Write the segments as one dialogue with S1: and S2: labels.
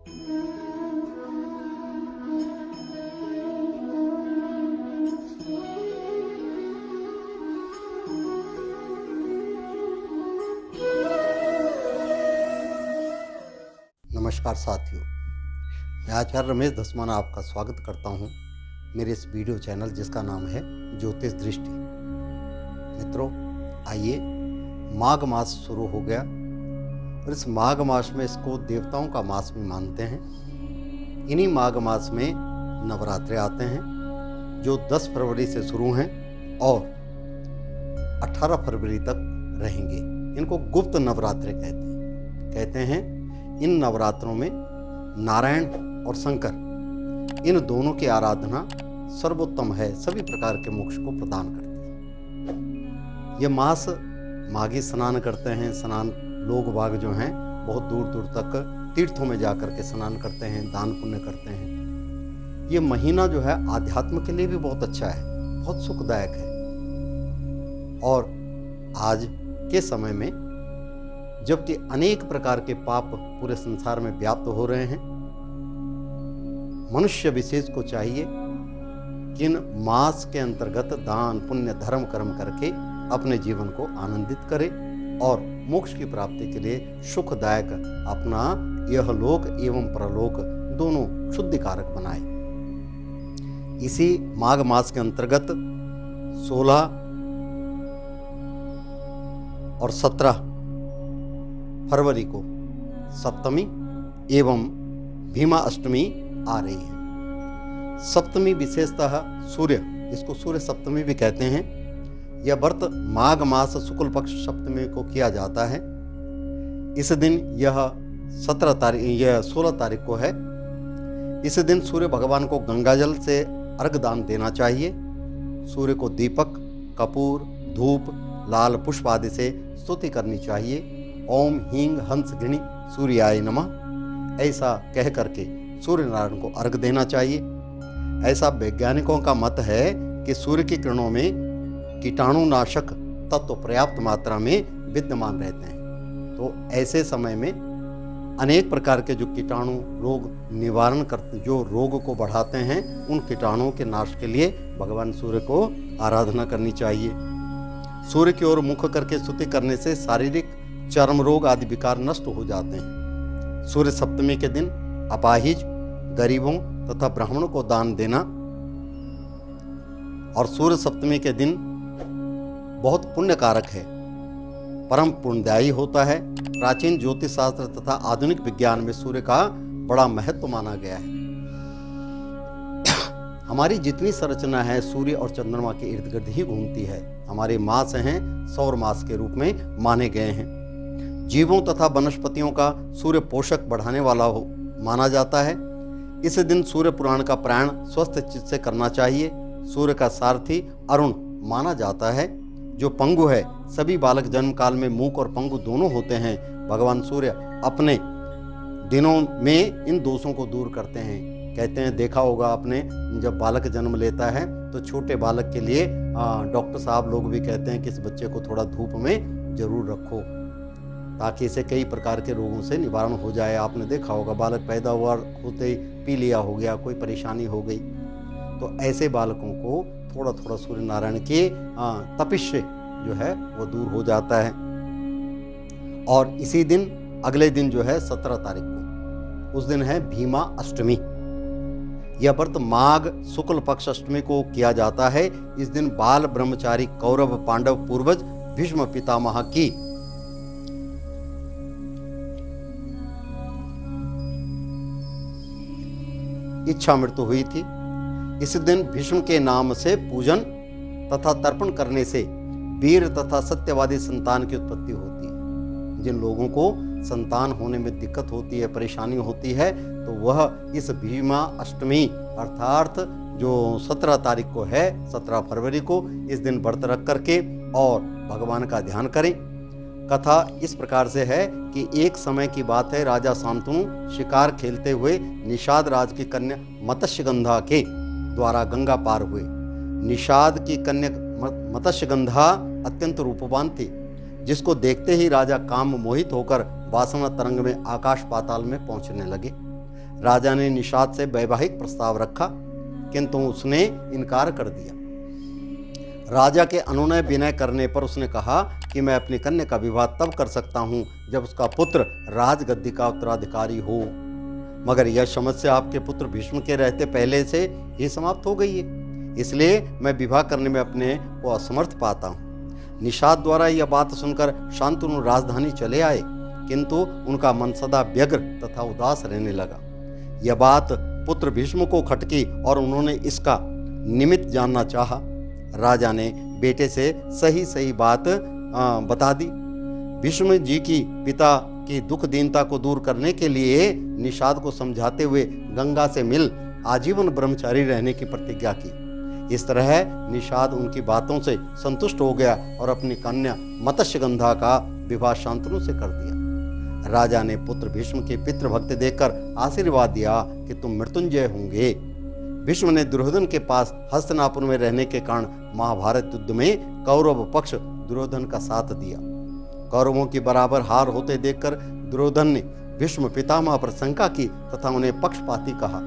S1: नमस्कार साथियों, मैं आचार्य रमेश धस्माना आपका स्वागत करता हूं मेरे इस वीडियो चैनल जिसका नाम है ज्योतिष दृष्टि। मित्रों, आइए, माघ मास शुरू हो गया और इस माघ मास में इसको देवताओं का मास भी मानते हैं। इन्हीं माघ मास में नवरात्रे आते हैं जो 10 फरवरी से शुरू हैं और 18 फरवरी तक रहेंगे। इनको गुप्त नवरात्रे कहते हैं। इन नवरात्रों में नारायण और शंकर इन दोनों की आराधना सर्वोत्तम है, सभी प्रकार के मोक्ष को प्रदान करती है। ये मास माघी स्नान करते हैं। स्नान लोग बाग जो हैं बहुत दूर दूर तक तीर्थों में जाकर के स्नान करते हैं, दान पुण्य करते हैं। ये महीना जो है आध्यात्म के लिए भी बहुत अच्छा है, बहुत सुखदायक है। और आज के समय में जबकि अनेक प्रकार के पाप पूरे संसार में व्याप्त हो रहे हैं, मनुष्य विशेष को चाहिए कि इन मास के अंतर्गत दान पुण्य धर्म कर्म करके अपने जीवन को आनंदित करे और मोक्ष की प्राप्ति के लिए सुखदायक अपना यह लोक एवं परलोक दोनों शुद्धिकारक बनाए। इसी माघ मास के अंतर्गत 16 और 17 फरवरी को सप्तमी एवं भीमा अष्टमी आ रही है। सप्तमी विशेषतः सूर्य, इसको सूर्य सप्तमी भी कहते हैं। यह व्रत माघ मास शुक्ल पक्ष सप्तमी को किया जाता है। इस दिन यह 16 तारीख को है। इस दिन सूर्य भगवान को गंगाजल से अर्घ्य दान देना चाहिए। सूर्य को दीपक, कपूर, धूप, लाल पुष्प आदि से स्तुति करनी चाहिए। ओम हींग हंस घृणी सूर्याय नमः ऐसा कह करके सूर्य नारायण को अर्घ्य देना चाहिए। ऐसा वैज्ञानिकों का मत है कि सूर्य की किरणों में कीटाणुनाशक तत्व पर्याप्त मात्रा में विद्यमान रहते हैं। तो ऐसे समय में अनेक प्रकार के जो कीटाणु रोग निवारण करते, जो रोग को बढ़ाते हैं, उन कीटाणुओं के नाश के लिए भगवान सूर्य को आराधना करनी चाहिए। सूर्य की ओर मुख करके स्तुति करने से शारीरिक चर्म रोग आदि विकार नष्ट हो जाते हैं। सूर्य सप्तमी के दिन अपाहिज, गरीबों तथा ब्राह्मणों को दान देना और सूर्य सप्तमी के दिन बहुत पुण्यकारक है, परम पुण्यदायी होता है। प्राचीन ज्योतिष शास्त्र तथा आधुनिक विज्ञान में सूर्य का बड़ा महत्व माना गया है। हमारी जितनी संरचना है सूर्य और चंद्रमा के इर्द गिर्द ही घूमती है। हमारे मास हैं सौर मास के रूप में माने गए हैं। जीवों तथा वनस्पतियों का सूर्य पोषक बढ़ाने वाला माना जाता है। इस दिन सूर्य पुराण का पारायण स्वस्थ चित्त से करना चाहिए। सूर्य का सारथी अरुण माना जाता है। जो पंगु है, सभी बालक जन्म काल में मूक और पंगु दोनों होते हैं। भगवान सूर्य अपने दिनों में इन दोषों को दूर करते हैं। कहते हैं, देखा होगा आपने, जब बालक जन्म लेता है तो छोटे बालक के लिए डॉक्टर साहब लोग भी कहते हैं कि इस बच्चे को थोड़ा धूप में जरूर रखो ताकि इसे कई प्रकार के रोगों से निवारण हो जाए। आपने देखा होगा, बालक पैदा हुआ होते ही पीलिया हो गया, कोई परेशानी हो गई, तो ऐसे बालकों को थोड़ा थोड़ा सूर्य नारायण के तपिश से जो है वो दूर हो जाता है। और इसी दिन, अगले दिन जो है 17 तारीख को, उस दिन है भीमा अष्टमी। यह व्रत माघ शुक्ल पक्ष अष्टमी को किया जाता है। इस दिन बाल ब्रह्मचारी कौरव पांडव पूर्वज भीष्म पितामह की इच्छा मृत्यु हुई थी। इस दिन भीष्म के नाम से पूजन तथा तर्पण करने से वीर तथा सत्यवादी संतान की उत्पत्ति होती है। जिन लोगों को संतान होने में दिक्कत होती है, परेशानी होती है, तो वह इस भीमा अष्टमी अर्थात जो 17 तारीख को है, 17 फरवरी को, इस दिन व्रत रख करके और भगवान का ध्यान करें। कथा इस प्रकार से है कि एक समय की बात है, राजा शांतनु शिकार खेलते हुए निषाद राज की कन्या मत्स्यगंधा के द्वारा गंगा पार हुए। निषाद की कन्या मत्स्यगंधा अत्यंत रूपवान थी, जिसको देखते ही राजा काम मोहित होकर वासना तरंग में आकाश पाताल में पहुंचने लगे। राजा ने निषाद से वैवाहिक प्रस्ताव रखा, किंतु उसने इनकार कर दिया। राजा के अनुनय विनय करने पर उसने कहा कि मैं अपनी कन्या का विवाह तब कर सकता हूँ जब उसका पुत्र राजगद्दी का उत्तराधिकारी हो, मगर यह समस्या आपके पुत्र भीष्म के रहते पहले से ही समाप्त हो गई है, इसलिए मैं विवाह करने में अपने को असमर्थ पाता हूँ। निषाद द्वारा यह बात सुनकर शांतनु राजधानी चले आए, किंतु उनका मन सदा व्यग्र तथा उदास रहने लगा। यह बात पुत्र भीष्म को खटकी और उन्होंने इसका निमित्त जानना चाहा। राजा ने बेटे से सही सही बात बता दी। भीष्म जी की पिता की दुख दीनता को दूर करने के लिए निषाद को समझाते हुए गंगा से मिल आजीवन ब्रह्मचारी रहने की प्रतिज्ञा की। इस तरह निषाद उनकी बातों से संतुष्ट हो गया और अपनी कन्या मत्स्यगंधा का विवाह शांतनु से कर दिया। राजा ने पुत्र भीष्म की पितृभक्ति देखकर आशीर्वाद दिया कि तुम मृत्युंजय होंगे। भीष्म ने दुर्योधन के पास हस्तिनापुर में रहने के कारण महाभारत युद्ध में कौरव पक्ष दुर्योधन का साथ दिया। कौरवों की बराबर हार होते देखकर दुर्योधन ने भीष्म पितामह पर शंका की तथा उन्हें पक्षपाती कहा।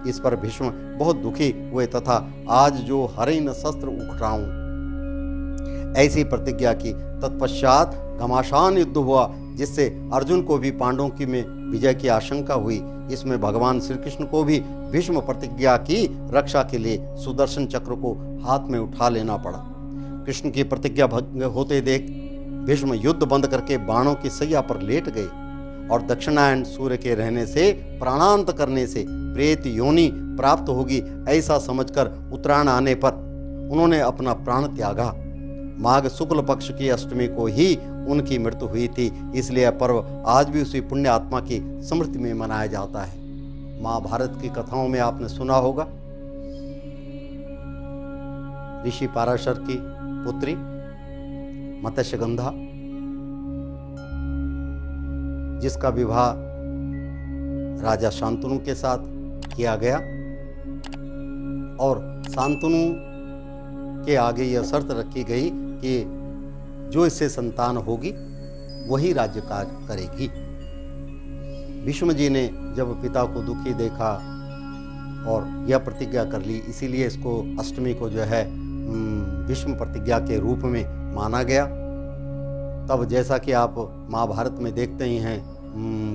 S1: इस पर भीष्म बहुत दुखी हुए तथा आज जो हरे न शस्त्र उखड़ाऊं ऐसी प्रतिज्ञा की। तत्पश्चात घमासान युद्ध हुआ, जिससे अर्जुन को भी पांडवों की में विजय की आशंका हुई। इसमें भगवान श्री कृष्ण को भी भीष्म प्रतिज्ञा की रक्षा के लिए सुदर्शन चक्र को हाथ में उठा लेना पड़ा। कृष्ण की प्रतिज्ञा भंग होते देख भीष्म युद्ध बंद करके बाणों की सैया पर लेट गए और दक्षिणायन सूर्य के रहने से प्राणांत करने से प्रेत योनि प्राप्त होगी ऐसा समझकर उत्तरायण आने पर उन्होंने अपना प्राण त्यागा। माघ शुक्ल पक्ष की अष्टमी को ही उनकी मृत्यु हुई थी, इसलिए यह पर्व आज भी उसी पुण्य आत्मा की स्मृति में मनाया जाता है। महाभारत की कथाओं में आपने सुना होगा ऋषि पाराशर की पुत्री मत्स्यगंधा, जिसका विवाह राजा शांतनु के साथ किया गया और शांतनु के आगे यह शर्त रखी गई कि जो इससे संतान होगी वही राज्य कार्य करेगी। भीष्म जी ने जब पिता को दुखी देखा और यह प्रतिज्ञा कर ली, इसीलिए इसको अष्टमी को जो है भीष्म प्रतिज्ञा के रूप में माना गया। तब जैसा कि आप महाभारत में देखते ही हैं,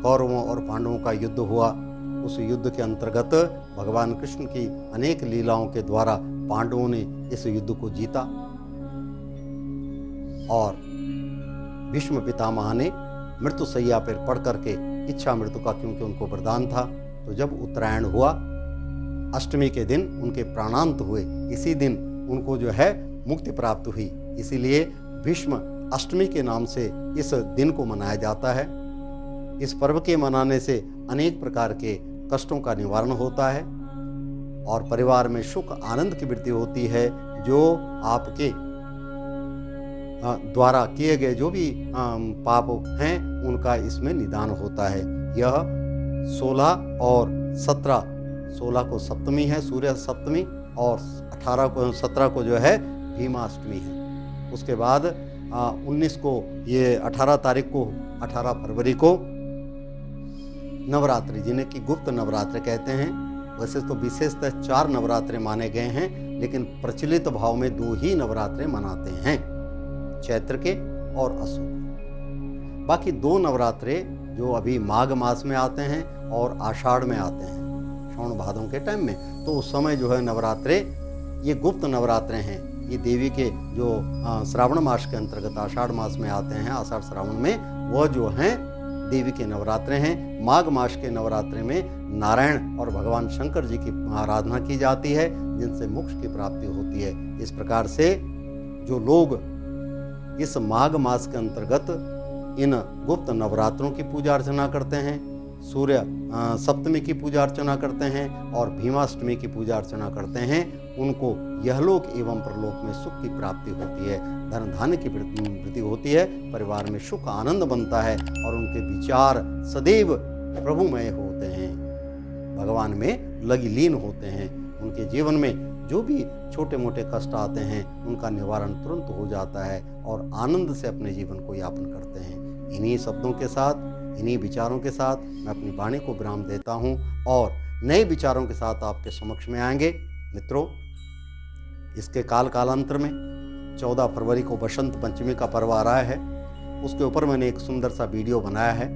S1: कौरवों और पांडवों का युद्ध हुआ। उस युद्ध के अंतर्गत भगवान कृष्ण की अनेक लीलाओं के द्वारा पांडवों ने इस युद्ध को जीता और भीष्म पितामह ने मृत्यु सैया पर पड़ करके इच्छा मृत्यु का, क्योंकि उनको वरदान था, तो जब उत्तरायण हुआ अष्टमी के दिन उनके प्राणांत हुए। इसी दिन उनको जो है मुक्ति प्राप्त हुई, इसीलिए भीष्म अष्टमी के नाम से इस दिन को मनाया जाता है। इस पर्व के मनाने से अनेक प्रकार के कष्टों का निवारण होता है और परिवार में सुख आनंद की वृद्धि होती है। जो आपके द्वारा किए गए जो भी पाप हैं उनका इसमें निदान होता है। यह 16 और 17, 16 को सप्तमी है सूर्य सप्तमी और 17 को जो है भीमाष्टमी है। उसके बाद 19 को ये 18 तारीख को 18 फरवरी को नवरात्रि, जिन्हें कि गुप्त नवरात्र कहते हैं। वैसे तो विशेषतः 4 नवरात्रे माने गए हैं, लेकिन प्रचलित भाव में 2 ही नवरात्रे मनाते हैं, चैत्र के और असु। बाकी 2 नवरात्रे जो अभी माघ मास में आते हैं और आषाढ़ में आते हैं, श्रावण भादों के टाइम में, तो उस समय जो है नवरात्रे ये गुप्त नवरात्रे हैं। ये देवी के जो श्रावण मास के अंतर्गत आषाढ़ मास में आते हैं, आषाढ़ श्रावण में, वह जो हैं देवी के नवरात्रे हैं। माघ मास के नवरात्रे में नारायण और भगवान शंकर जी की आराधना की जाती है, जिनसे मोक्ष की प्राप्ति होती है। इस प्रकार से जो लोग इस माघ मास के अंतर्गत इन गुप्त नवरात्रों की पूजा अर्चना करते हैं, सूर्य सप्तमी की पूजा अर्चना करते हैं और भीमाष्टमी की पूजा अर्चना करते हैं, उनको यहलोक एवं परलोक में सुख की प्राप्ति होती है, धन धान्य की वृद्धि होती है, परिवार में सुख आनंद बनता है और उनके विचार सदैव प्रभुमय होते हैं, भगवान में लगी लीन होते हैं। उनके जीवन में जो भी छोटे मोटे कष्ट आते हैं उनका निवारण तुरंत हो जाता है और आनंद से अपने जीवन को यापन करते हैं। इन्हीं शब्दों के साथ इन्हीं विचारों के साथ मैं अपनी वाणी को विराम देता हूँ और नए विचारों के साथ आपके समक्ष में आएंगे। मित्रों, इसके कालांतर में 14 फरवरी को बसंत पंचमी का पर्व आ रहा है। उसके ऊपर मैंने एक सुंदर सा वीडियो बनाया है।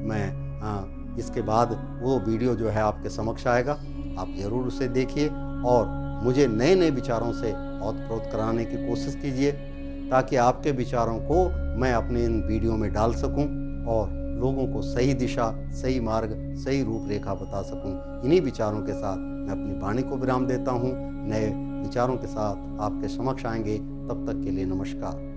S1: मैं इसके बाद वो वीडियो जो है आपके समक्ष आएगा, आप ज़रूर उसे देखिए और मुझे नए नए विचारों से ओतप्रोत कराने की कोशिश कीजिए, ताकि आपके विचारों को मैं अपने इन वीडियो में डाल सकूं और लोगों को सही दिशा, सही मार्ग, सही रूपरेखा बता सकूं। इन्हीं विचारों के साथ मैं अपनी वाणी को विराम देता हूं। नए विचारों के साथ आपके समक्ष आएंगे। तब तक के लिए नमस्कार।